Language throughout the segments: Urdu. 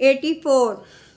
84।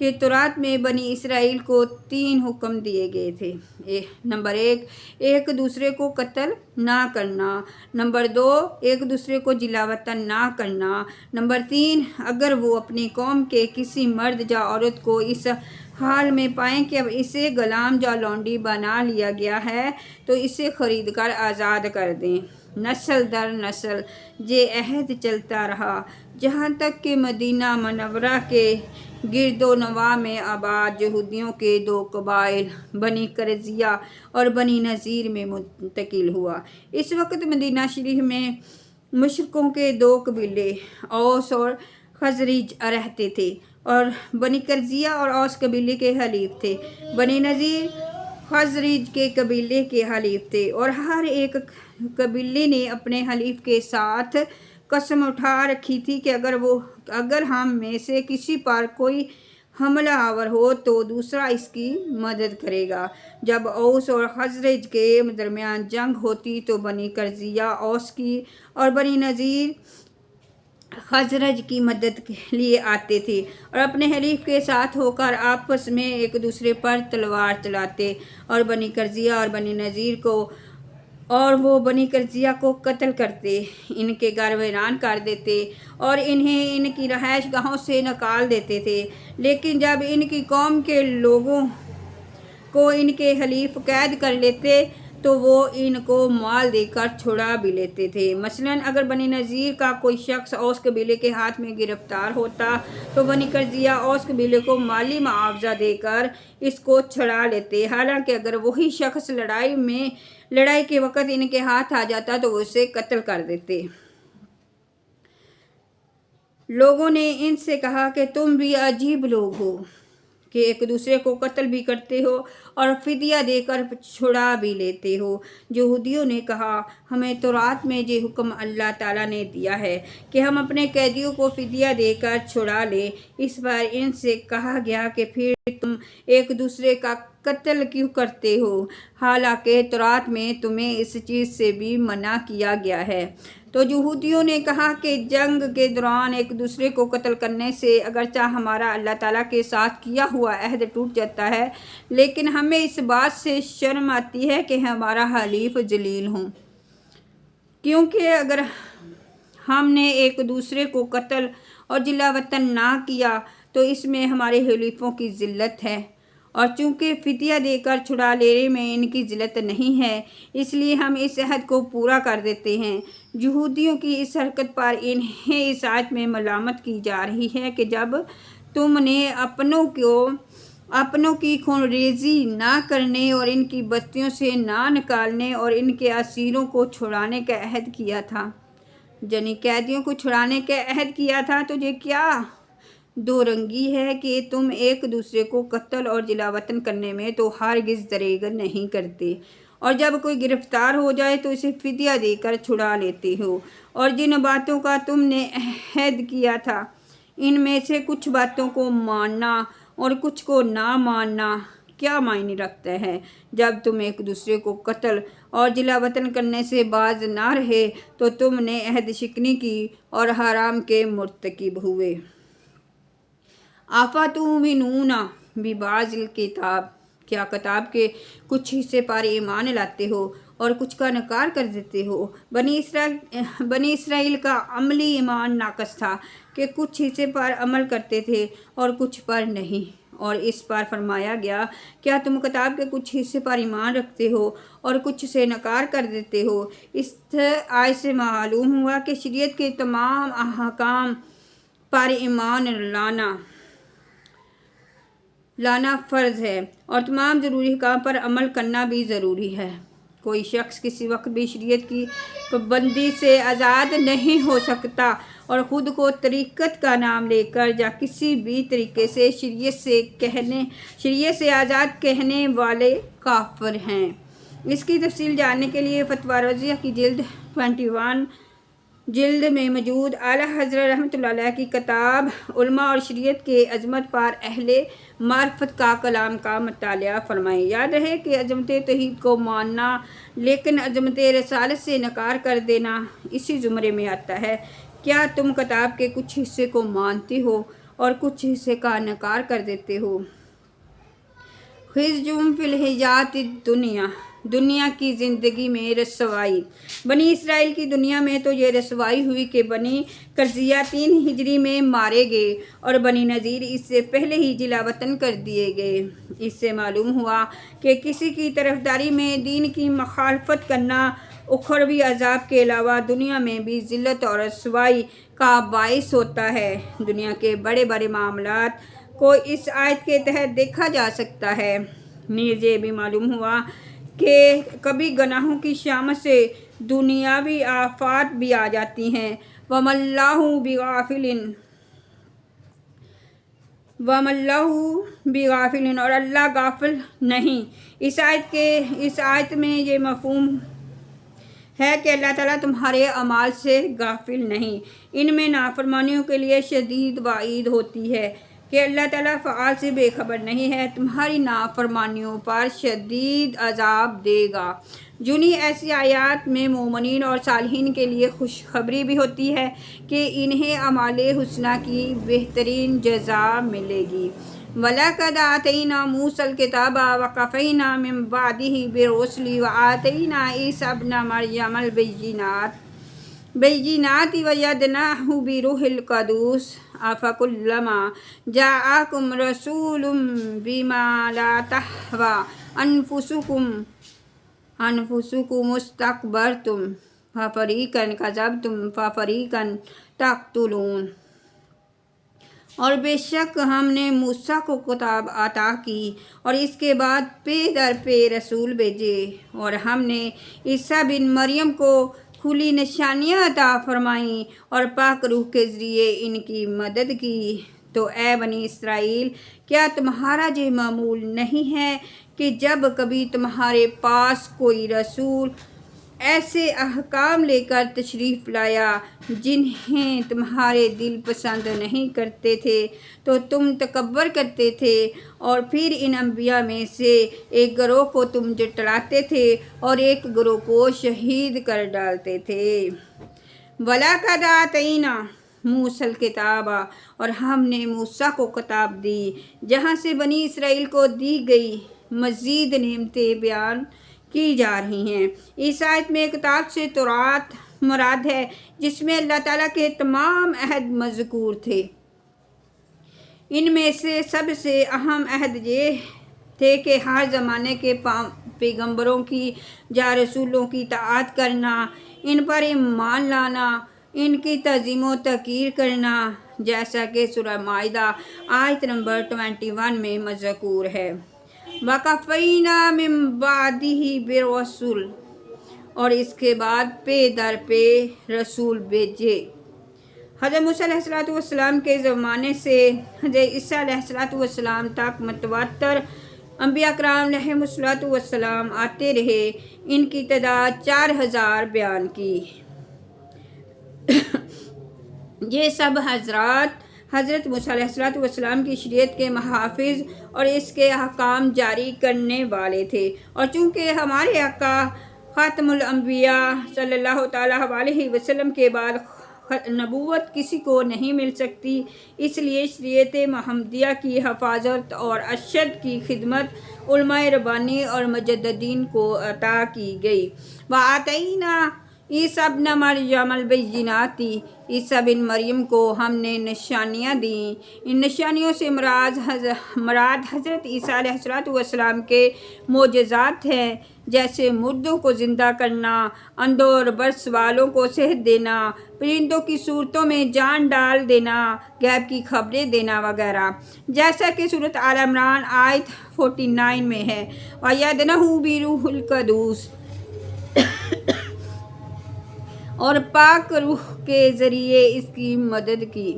کہ تورات میں بنی اسرائیل کو 3 حکم دیے گئے تھے۔ نمبر 1، ایک دوسرے کو قتل نہ کرنا۔ نمبر 2، ایک دوسرے کو جلا وطن نہ کرنا۔ نمبر 3، اگر وہ اپنی قوم کے کسی مرد یا عورت کو اس حال میں پائیں کہ اب اسے غلام یا لونڈی بنا لیا گیا ہے تو اسے خرید کر آزاد کر دیں۔ نسل در نسل یہ عہد چلتا رہا جہاں تک کہ مدینہ منورہ کے گرد و نواح میں آباد یہودیوں کے 2 قبائل بنی قریظہ اور بنی نذیر میں منتقل ہوا۔ اس وقت مدینہ شریف میں مشرکوں کے 2 قبیلے اوس اور خزرج رہتے تھے اور بنی قریظہ اور اوس قبیلے کے حلیف تھے۔ بنی نذیر خزرج کے قبیلے کے حلیف تھے اور ہر ایک قبیلے نے اپنے حلیف کے ساتھ قسم اٹھا رکھی تھی کہ اگر ہم میں سے کسی پر کوئی حملہ آور ہو تو دوسرا اس کی مدد کرے گا۔ جب اوس اور خزرج کے درمیان جنگ ہوتی تو بنی قریظہ اوس کی اور بنی نذیر خزرج کی مدد کے لیے آتے تھے اور اپنے حلیف کے ساتھ ہو کر آپس میں ایک دوسرے پر تلوار چلاتے اور بنی قریظہ اور بنی نذیر وہ بنی قریظہ کو قتل کرتے، ان کے گھر ویران کر دیتے اور انہیں ان کی رہائش گاہوں سے نکال دیتے تھے۔ لیکن جب ان کی قوم کے لوگوں کو ان کے حلیف قید کر لیتے تو وہ ان کو مال دے کر چھڑا بھی لیتے تھے۔ مثلاً اگر بنی نذیر کا کوئی شخص اوس قبیلے کے ہاتھ میں گرفتار ہوتا تو بنی قریظہ اوس قبیلے کو مالی معاوضہ دے کر اس کو چھڑا لیتے، حالانکہ اگر وہی شخص لڑائی کے وقت ان کے ہاتھ آ جاتا تو وہ اسے قتل کر دیتے۔ لوگوں نے ان سے کہا کہ تم بھی عجیب لوگ ہو کہ ایک دوسرے کو قتل بھی کرتے ہو اور فدیہ دے کر چھڑا بھی لیتے ہو۔ یہودیوں نے کہا، ہمیں تورات میں یہ حکم اللہ تعالیٰ نے دیا ہے کہ ہم اپنے قیدیوں کو فدیہ دے کر چھڑا لیں۔ اس پر ان سے کہا گیا کہ پھر تم ایک دوسرے کا قتل کیوں کرتے ہو، حالانکہ تورات میں تمہیں اس چیز سے بھی منع کیا گیا ہے۔ تو یہودیوں نے کہا کہ جنگ کے دوران ایک دوسرے کو قتل کرنے سے اگرچہ ہمارا اللہ تعالیٰ کے ساتھ کیا ہوا عہد ٹوٹ جاتا ہے، لیکن ہمیں اس بات سے شرم آتی ہے کہ ہمارا حلیف ذلیل ہوں، کیونکہ اگر ہم نے ایک دوسرے کو قتل اور جلا وطن نہ کیا تو اس میں ہمارے حلیفوں کی ذلت ہے، اور چونکہ فدیہ دے کر چھڑا لینے میں ان کی ذلت نہیں ہے اس لیے ہم اس عہد کو پورا کر دیتے ہیں۔ یہودیوں کی اس حرکت پر انہیں اس آیت میں ملامت کی جا رہی ہے کہ جب تم نے اپنوں کی خون ریزی نہ کرنے اور ان کی بستیوں سے نہ نکالنے اور ان کے اسیروں کو چھڑانے کا عہد کیا تھا، یعنی قیدیوں کو چھڑانے کا عہد کیا تھا، تو یہ کیا دو رنگی ہے کہ تم ایک دوسرے کو قتل اور جلا وطن کرنے میں تو ہرگز دریغ نہیں کرتے، اور جب کوئی گرفتار ہو جائے تو اسے فدیہ دے کر چھڑا لیتے ہو، اور جن باتوں کا تم نے عہد کیا تھا ان میں سے کچھ باتوں کو ماننا اور کچھ کو نہ ماننا کیا معنی رکھتا ہے۔ جب تم ایک دوسرے کو قتل اور جلا وطن کرنے سے باز نہ رہے تو تم نے عہد شکنی کی اور حرام کے مرتکب ہوئے۔ آفاتؤمنون ببعض الکتاب، کیا کتاب کے کچھ حصے پر ایمان لاتے ہو اور کچھ کا انکار کر دیتے ہو؟ بنی اسرائیل کا عملی ایمان ناقص تھا کہ کچھ حصے پر عمل کرتے تھے اور کچھ پر نہیں، اور اس پر فرمایا گیا، کیا تم کتاب کے کچھ حصے پر ایمان رکھتے ہو اور کچھ سے انکار کر دیتے ہو؟ اس آیت سے معلوم ہوا کہ شریعت کے تمام احکام پر ایمان لانا فرض ہے اور تمام ضروری احکام پر عمل کرنا بھی ضروری ہے۔ کوئی شخص کسی وقت بھی شریعت کی پابندی سے آزاد نہیں ہو سکتا اور خود کو طریقت کا نام لے کر یا کسی بھی طریقے سے شریعت سے آزاد کہنے والے کافر ہیں۔ اس کی تفصیل جاننے کے لیے فتویٰ رضیہ کی جلد 21 میں موجود اعلیٰ حضرت رحمۃ اللہ علیہ کی کتاب علماء اور شریعت کے عظمت پر اہل معرفت کا کلام کا مطالعہ فرمائیں۔ یاد رہے کہ عظمت توحید کو ماننا لیکن عظمت رسالت سے انکار کر دینا اسی زمرے میں آتا ہے۔ کیا تم کتاب کے کچھ حصے کو مانتے ہو اور کچھ حصے کا انکار کر دیتے ہو۔ خزیٌ فی الحیاۃ الدنیا، دنیا کی زندگی میں رسوائی۔ بنی اسرائیل کی دنیا میں تو یہ رسوائی ہوئی کہ بنی قرظیہ 3 ہجری میں مارے گئے اور بنی نذیر اس سے پہلے ہی جلا وطن کر دیے گئے۔ اس سے معلوم ہوا کہ کسی کی طرفداری میں دین کی مخالفت کرنا اخروی عذاب کے علاوہ دنیا میں بھی ذلت اور رسوائی کا باعث ہوتا ہے۔ دنیا کے بڑے بڑے معاملات کو اس آیت کے تحت دیکھا جا سکتا ہے۔ نیز یہ بھی معلوم ہوا کہ کبھی گناہوں کی شامت سے دنیاوی آفات بھی آ جاتی ہیں۔ وَمَا اللَّهُ بِغَافِلٍ، اور اللہ غافل نہیں۔ اس آیت میں یہ مفہوم ہے کہ اللہ تعالیٰ تمہارے اعمال سے غافل نہیں۔ ان میں نافرمانیوں کے لیے شدید وعید ہوتی ہے کہ اللہ تعالیٰ فعال سے بے خبر نہیں ہے، تمہاری نافرمانیوں پر شدید عذاب دے گا۔ جنہیں ایسی آیات میں مومنین اور صالحین کے لیے خوشخبری بھی ہوتی ہے کہ انہیں اعمال حسنہ کی بہترین جزا ملے گی۔ وَلَقَدْ آتَيْنَا مُوسَى الْكِتَابَ وَقَفَيْنَا مِن بَعْدِهِ بِالرُّسُلِ وَآتَيْنَا عِيسَى ابْنَ مَرْيَمَ الْبَيِّنَاتِ وَأَيَّدْنَاهُ بِروحِ الْقُدُسِ أَفَكُلَّمَا جَاءَكُمْ رَسُولٌ بِمَا لَا تَهْوَىٰ أَنفُسُكُمُ اسْتَكْبَرْتُمْ فَفَرِيقًا كَذَّبْتُمْ وَفَرِيقًا تَقْتُلُونَ۔ اور بے شک ہم نے موسیٰ کو کتاب عطا کی اور اس کے بعد پے در پے رسول بھیجے، اور ہم نے عیسیٰ بن مریم کو کھلی نشانیاں عطا فرمائیں اور پاک روح کے ذریعے ان کی مدد کی۔ تو اے بنی اسرائیل، کیا تمہارا یہ معمول نہیں ہے کہ جب کبھی تمہارے پاس کوئی رسول ایسے احکام لے کر تشریف لایا جنہیں تمہارے دل پسند نہیں کرتے تھے تو تم تکبر کرتے تھے، اور پھر ان انبیاء میں سے ایک گروہ کو تم جھٹلاتے تھے اور ایک گروہ کو شہید کر ڈالتے تھے۔ وَلَقَدْ آتَيْنَا مُوسَى الْكِتَابَ، اور ہم نے موسیٰ کو کتاب دی جہاں سے بنی اسرائیل کو دی گئی مزید نعمتیں بیان کی جا رہی ہیں۔ اس آیت میں کتاب سے تورات مراد ہے جس میں اللہ تعالیٰ کے تمام عہد مذکور تھے۔ ان میں سے سب سے اہم عہد یہ تھے کہ ہر زمانے کے پیغمبروں کی یا رسولوں کی اطاعت کرنا، ان پر ایمان لانا، ان کی تعظیم و توقیر کرنا، جیسا کہ سورہ مائدہ آیت نمبر 21 میں مذکور ہے۔ وَقَفَيْنَا مِن بَعْدِهِ بِالرُّسُلِ، اور اس کے بعد پے در پے رسول بھیجے۔ حضرت موسیٰ علیہ السلام کے زمانے سے حضرت عیسیٰ علیہ السلام تک متواتر انبیاء کرام علیہم السلام آتے رہے۔ ان کی تعداد 4000 بیان کی۔ یہ سب حضرات حضرت موسیٰ علیہ السلام کی شریعت کے محافظ اور اس کے احکام جاری کرنے والے تھے، اور چونکہ ہمارے آقا خاتم الانبیاء صلی اللہ تعالیٰ علیہ وسلم کے بعد نبوت کسی کو نہیں مل سکتی، اس لیے شریعت محمدیہ کی حفاظت اور ارشاد کی خدمت علماء ربانی اور مجددین کو عطا کی گئی۔ وَآتَيْنَا عیسیٰ ابن مریم البینات، عیسیٰ بن مریم کو ہم نے نشانیاں دیں۔ ان نشانیوں سے مراد حضرت عیسیٰ علیہ السلام کے معجزات ہیں، جیسے مردوں کو زندہ کرنا، اندھوں اور برس والوں کو صحت دینا، پرندوں کی صورتوں میں جان ڈال دینا، غیب کی خبریں دینا وغیرہ، جیسا کہ سورۃ آل عمران آیت 49 میں ہے۔ وَأَيَّدْنَاهُ بِروحِ الْقُدُسِ، اور پاک روح کے ذریعے اس کی مدد کی۔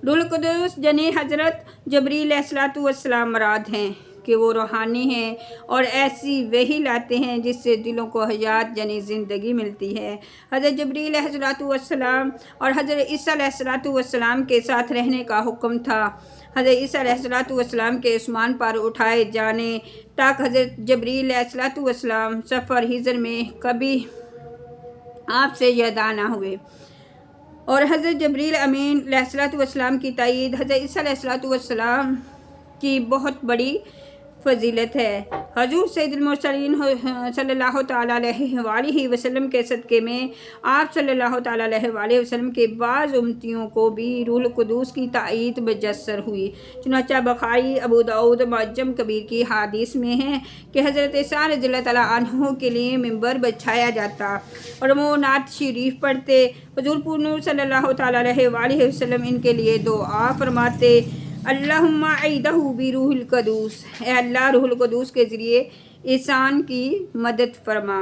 روح القدس یعنی حضرت جبریل علیہ السلام مراد ہیں کہ وہ روحانی ہیں اور ایسی وحی لاتے ہیں جس سے دلوں کو حیات یعنی زندگی ملتی ہے۔ حضرت جبریل علیہ السلام اور حضرت عیسیٰ علیہ السلام کے ساتھ رہنے کا حکم تھا۔ حضرت عیسیٰ علیہ السلام کے آسمان پر اٹھائے جانے تک حضرت جبریل علیہ السلام سفر ہجر میں کبھی آپ سے جدا نہ ہوئے۔ اور حضرت جبریل امین علیہ الصلوۃ والسلام کی تائید حضرت عیسیٰ علیہ الصلوۃ والسلام کی بہت بڑی فضیلت ہے۔ حضور سید المرسلین صلی اللہ تعالیٰ علیہ وآلہ وسلم کے صدقے میں آپ صلی اللہ تعالیٰ علیہ وآلہ وسلم کے بعض امتیوں کو بھی روح القدس کی تائید میسر ہوئی۔ چنانچہ بخاری ابو داؤد معجم کبیر کی حدیث میں ہے کہ حضرت عیسیٰ رضی اللہ تعالیٰ عنہ کے لیے ممبر بچھایا جاتا اور وہ نعت شریف پڑھتے۔ حضور پور نور صلی اللہ تعالیٰ علیہ وآلہ وسلم ان کے لیے دعا فرماتے، اللہم اعیدہ بروح القدس، اے اللہ روح القدس کے ذریعے احسان کی مدد فرما۔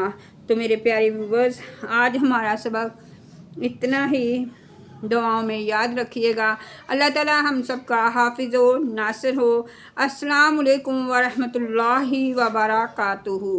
تو میرے پیارے ویورز، آج ہمارا سبق اتنا ہی، دعاؤں میں یاد رکھیے گا۔ اللہ تعالیٰ ہم سب کا حافظ و ناصر ہو۔ السلام علیکم ورحمۃ اللہ وبرکاتہ۔